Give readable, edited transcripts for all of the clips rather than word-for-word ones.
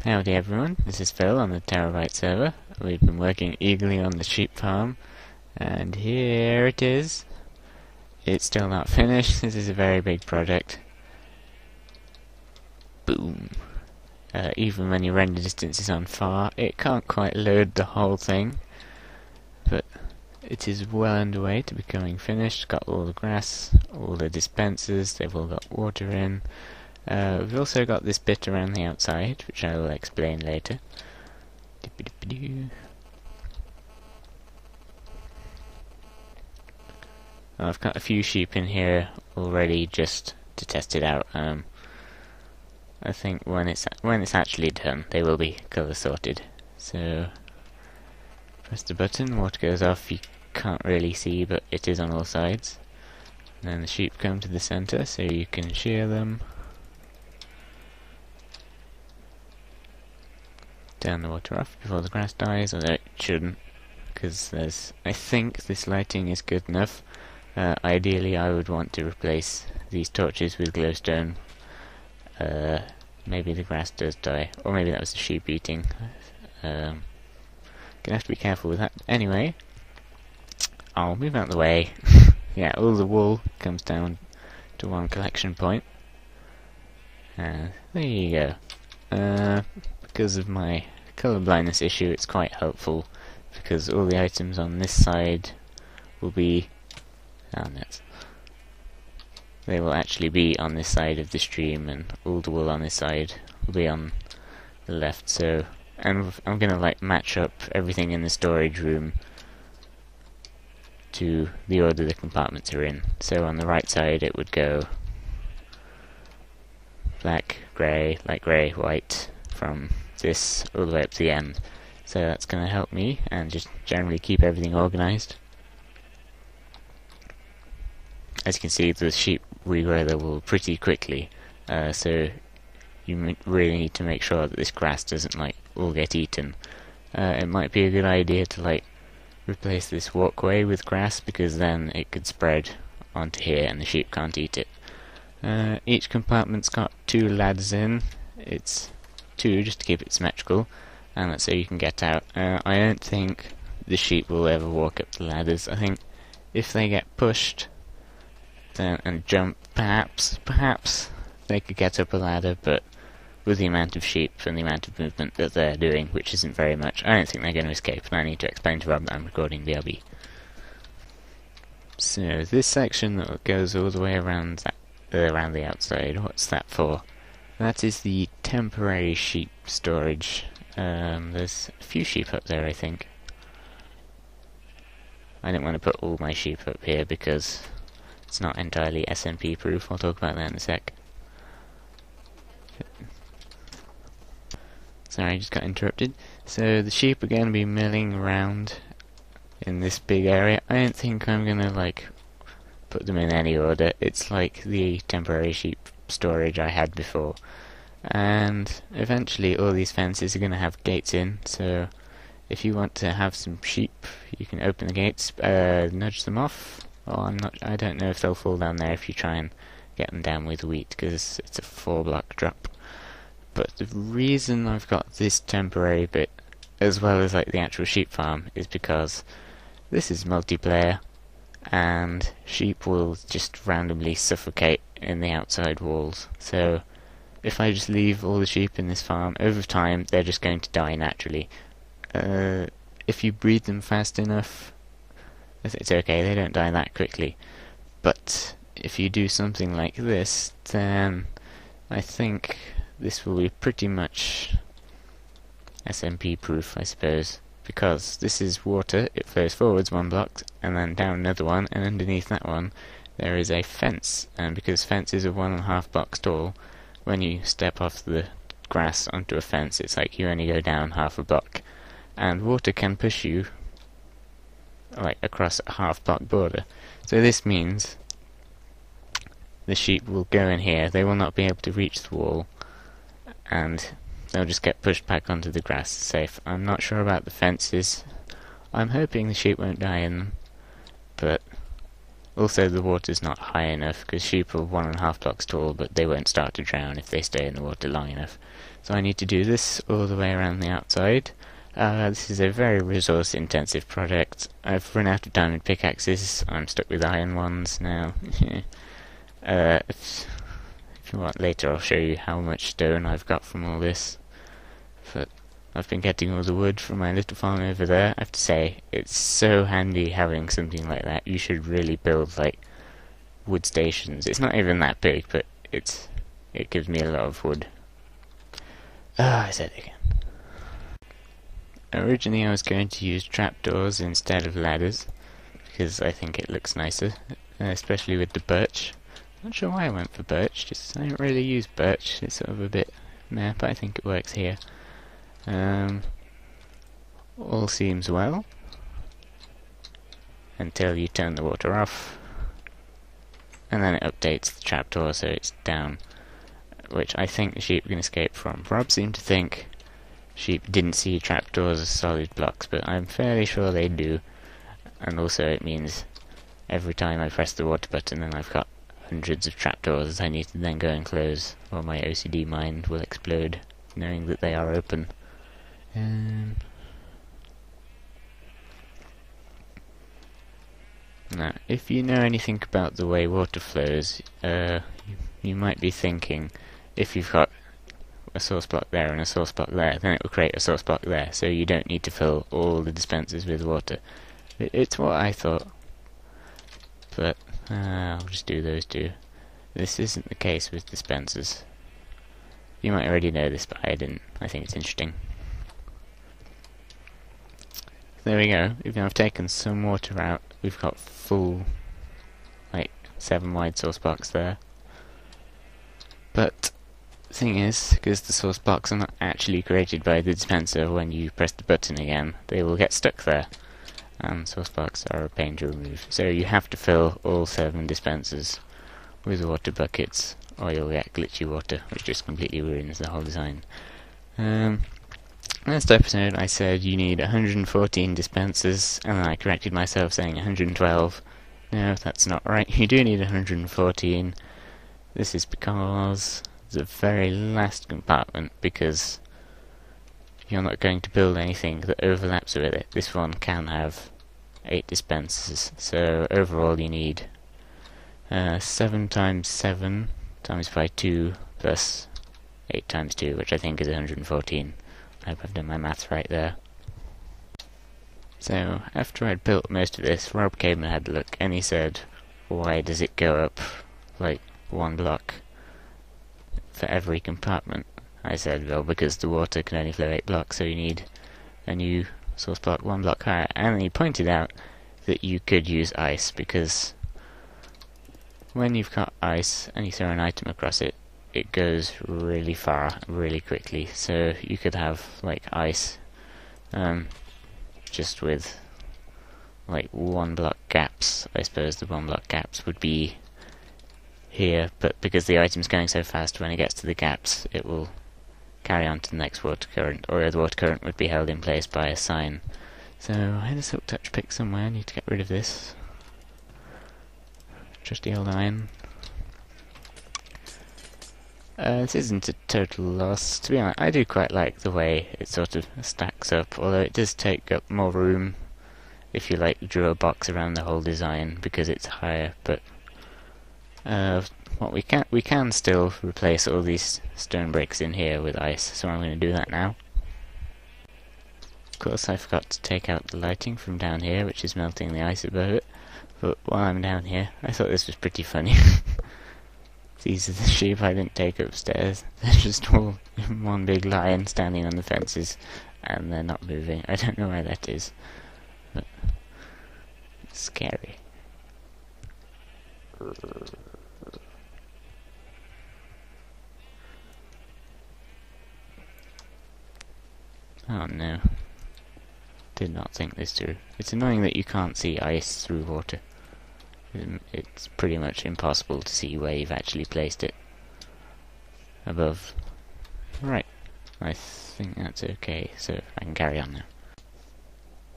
Howdy everyone, this is Phil on the Pterabyte server. We've been working eagerly on the sheep farm, and here it is. It's still not finished. This is a very big project. Boom. Even when your render distance is on far, it can't quite load the whole thing, but it is well underway to becoming finished. Got all the grass, all the dispensers, they've all got water in. We've also got this bit around the outside, which I will explain later. I've got a few sheep in here already just to test it out. I think when it's actually done, they will be colour sorted. So press the button, water goes off. You can't really see, but it is on all sides. And then the sheep come to the centre, so you can shear them. Turn the water off before the grass dies, although it shouldn't, because I think this lighting is good enough. Ideally I would want to replace these torches with glowstone. Maybe the grass does die, or maybe that was the sheep eating. Gonna have to be careful with that. Anyway, I'll move out the way. Yeah, all the wool comes down to one collection point. There you go. Because of my colour blindness issue, it's quite helpful, because all the items on this side will be... they will actually be on this side of the stream, and all the wool on this side will be on the left. So, and I'm gonna like match up everything in the storage room to the order the compartments are in. So on the right side it would go black, grey, light grey, white, from this all the way up to the end. So that's going to help me and just generally keep everything organised. As you can see, the sheep regrow their wool pretty quickly, so you really need to make sure that this grass doesn't like all get eaten. It might be a good idea to like replace this walkway with grass, because then it could spread onto here and the sheep can't eat it. Each compartment's got 2 ladders in. It's 2 just to keep it symmetrical, and that's so you can get out. I don't think the sheep will ever walk up the ladders. I think if they get pushed and jump, perhaps they could get up a ladder, but with the amount of sheep and the amount of movement that they're doing, which isn't very much, I don't think they're going to escape, and I need to explain to Rob that I'm recording BRB. So this section that goes all the way around the outside, what's that for? That is the temporary sheep storage. There's a few sheep up there, I think. I didn't want to put all my sheep up here because it's not entirely SMP proof. I'll talk about that in a sec. Sorry, I just got interrupted. So the sheep are going to be milling around in this big area. I don't think I'm going to like put them in any order. It's like the temporary sheep storage I had before. And eventually all these fences are going to have gates in, so if you want to have some sheep, you can open the gates, nudge them off. I don't know if they'll fall down there if you try and get them down with wheat, because it's a 4-block drop. But the reason I've got this temporary bit, as well as like the actual sheep farm, is because this is multiplayer, and sheep will just randomly suffocate in the outside walls. So if I just leave all the sheep in this farm, over time they're just going to die naturally. If you breed them fast enough, it's okay, they don't die that quickly. But if you do something like this, then I think this will be pretty much SMP proof, I suppose. Because this is water, it flows forwards 1 block, and then down another one, and underneath that one there is a fence. And because fences are 1.5 blocks tall, when you step off the grass onto a fence, it's like you only go down half a block. And water can push you like across a half-block border. So this means the sheep will go in here, they will not be able to reach the wall, and they'll just get pushed back onto the grass safe. I'm not sure about the fences. I'm hoping the sheep won't die in them, but Also, the water's not high enough, because sheep are 1.5 blocks tall, but they won't start to drown if they stay in the water long enough. So I need to do this all the way around the outside. This is a very resource-intensive project. I've run out of diamond pickaxes. I'm stuck with iron ones now. If you want, later I'll show you how much stone I've got from all this. But I've been getting all the wood from my little farm over there. I have to say, it's so handy having something like that. You should really build, like, wood stations. It's not even that big, but it gives me a lot of wood. I said it again. Originally I was going to use trapdoors instead of ladders, because I think it looks nicer, especially with the birch. Not sure why I went for birch, just I don't really use birch. It's sort of a bit meh, but I think it works here. All seems well until you turn the water off, and then it updates the trapdoor so it's down, which I think the sheep can escape from. Rob seemed to think sheep didn't see trapdoors as solid blocks, but I'm fairly sure they do. And also it means every time I press the water button, then I've got hundreds of trapdoors I need to then go and close, or my OCD mind will explode knowing that they are open. Now, if you know anything about the way water flows, you might be thinking, if you've got a source block there and a source block there, then it will create a source block there, so you don't need to fill all the dispensers with water. It's what I thought, but I'll just do those two. This isn't the case with dispensers. You might already know this, but I didn't. I think it's interesting. There we go. Even though I've taken some water out, we've got full, like, 7 wide source blocks there. But the thing is, because the source blocks are not actually created by the dispenser when you press the button again, they will get stuck there. And source blocks are a pain to remove. So you have to fill all 7 dispensers with water buckets, or you'll get glitchy water, which just completely ruins the whole design. Last episode I said you need 114 dispensers, and then I corrected myself saying 112. No, that's not right. You do need 114. This is because the very last compartment, because you're not going to build anything that overlaps with it. This one can have 8 dispensers, so overall you need 7 times 7 times by 2 plus 8 times 2, which I think is 114. I hope I've done my maths right there. So, after I'd built most of this, Rob came and had a look, and he said, why does it go up, like, 1 block for every compartment? I said, well, because the water can only flow 8 blocks, so you need a new source block 1 block higher. And he pointed out that you could use ice, because when you've got ice and you throw an item across it, it goes really far, really quickly. So you could have, like, ice, just with, like, 1 block gaps. I suppose the 1 block gaps would be here, but because the item's going so fast, when it gets to the gaps, it will carry on to the next water current, or the water current would be held in place by a sign. So I had a silk touch pick somewhere. I need to get rid of this trusty old iron. This isn't a total loss. To be honest, I do quite like the way it sort of stacks up, although it does take up more room if you, like, drew a box around the whole design, because it's higher. But what we can still replace all these stone bricks in here with ice, so I'm going to do that now. Of course, I forgot to take out the lighting from down here, which is melting the ice above it. But while I'm down here, I thought this was pretty funny. These are the sheep I didn't take upstairs. They're just all in one big line standing on the fences, and they're not moving. I don't know why that is, but it's scary. Oh no. Did not think this through. It's annoying that you can't see ice through water. It's pretty much impossible to see where you've actually placed it above. Right, I think that's okay, so I can carry on now.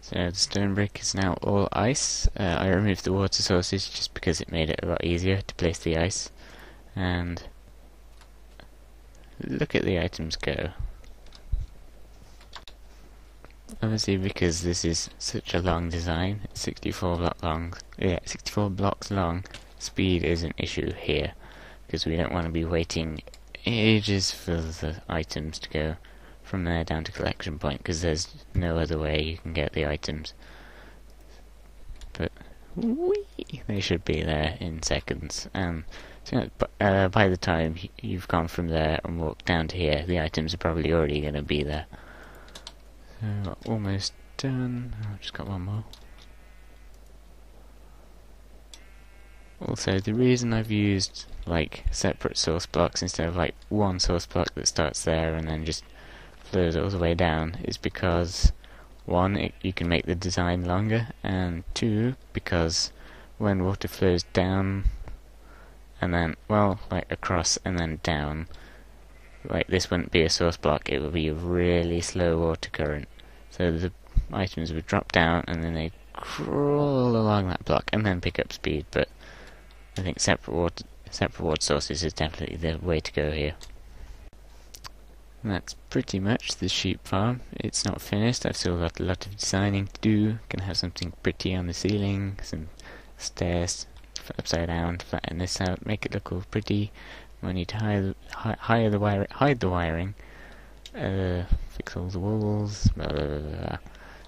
So the stone brick is now all ice. I removed the water sources just because it made it a lot easier to place the ice. And look at the items go. Obviously, because this is such a long design, it's 64 blocks long, speed is an issue here, because we don't want to be waiting ages for the items to go from there down to collection point, because there's no other way you can get the items. But they should be there in seconds. So by the time you've gone from there and walked down to here, the items are probably already going to be there. So almost done. I've just got one more. Also, the reason I've used like separate source blocks instead of like one source block that starts there and then just flows all the way down is because one, you can make the design longer, and two, because when water flows down and then, well, like across and then down, like this wouldn't be a source block, it would be a really slow water current. So the items would drop down and then they crawl along that block and then pick up speed, but I think separate water sources is definitely the way to go here. And that's pretty much the sheep farm. It's not finished, I've still got a lot of designing to do. Gonna have something pretty on the ceiling, some stairs upside down, flatten this out, make it look all pretty. I need to hide the wiring, fix all the walls, blah, blah, blah,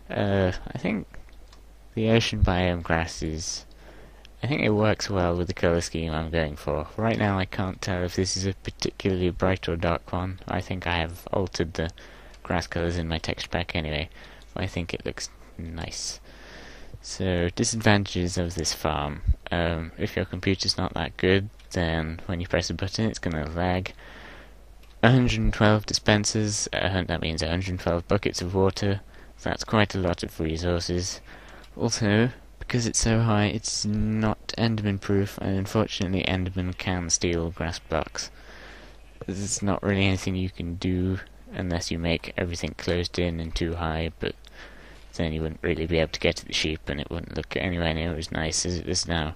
blah. I think the ocean biome grass I think it works well with the colour scheme I'm going for. Right now I can't tell if this is a particularly bright or dark one. I think I have altered the grass colours in my texture pack anyway, but I think it looks nice. So, disadvantages of this farm. If your computer's not that good, then when you press a button it's going to lag. 112 dispensers, that means 112 buckets of water. So that's quite a lot of resources. Also, because it's so high, it's not Enderman proof, and unfortunately Enderman can steal grass blocks. There's not really anything you can do unless you make everything closed in and too high, but then you wouldn't really be able to get to the sheep and it wouldn't look anywhere near as nice as it is now.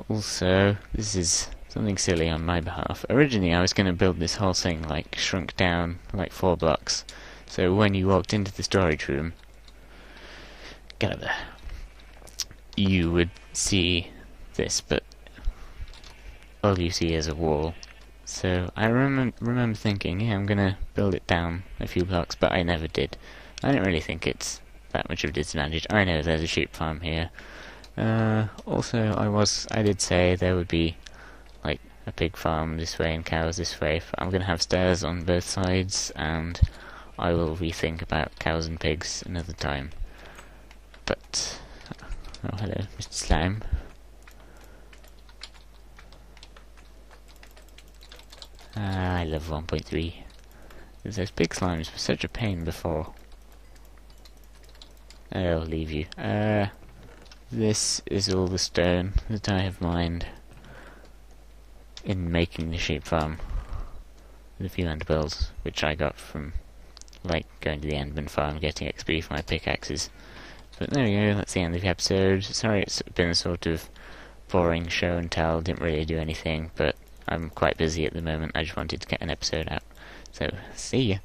Also, this is something silly on my behalf. Originally I was going to build this whole thing like shrunk down like 4 blocks, so when you walked into the storage room, get up there, you would see this, but all you see is a wall. So I remember thinking, yeah, I'm gonna build it down a few blocks, but I never did. I don't really think it's that much of a disadvantage. I know there's a sheep farm here. Also, I did say there would be like a pig farm this way and cows this way. I'm gonna have stairs on both sides, and I will rethink about cows and pigs another time. But, oh hello, Mr. Slime. I love 1.3. Those big slimes were such a pain before. I'll leave you. This is all the stone that I have mined in making the sheep farm. With a few enderpearls, which I got from, like, going to the Enderman farm, getting XP for my pickaxes. But there we go, that's the end of the episode. Sorry it's been a sort of boring show and tell, didn't really do anything, but I'm quite busy at the moment. I just wanted to get an episode out. So, see ya.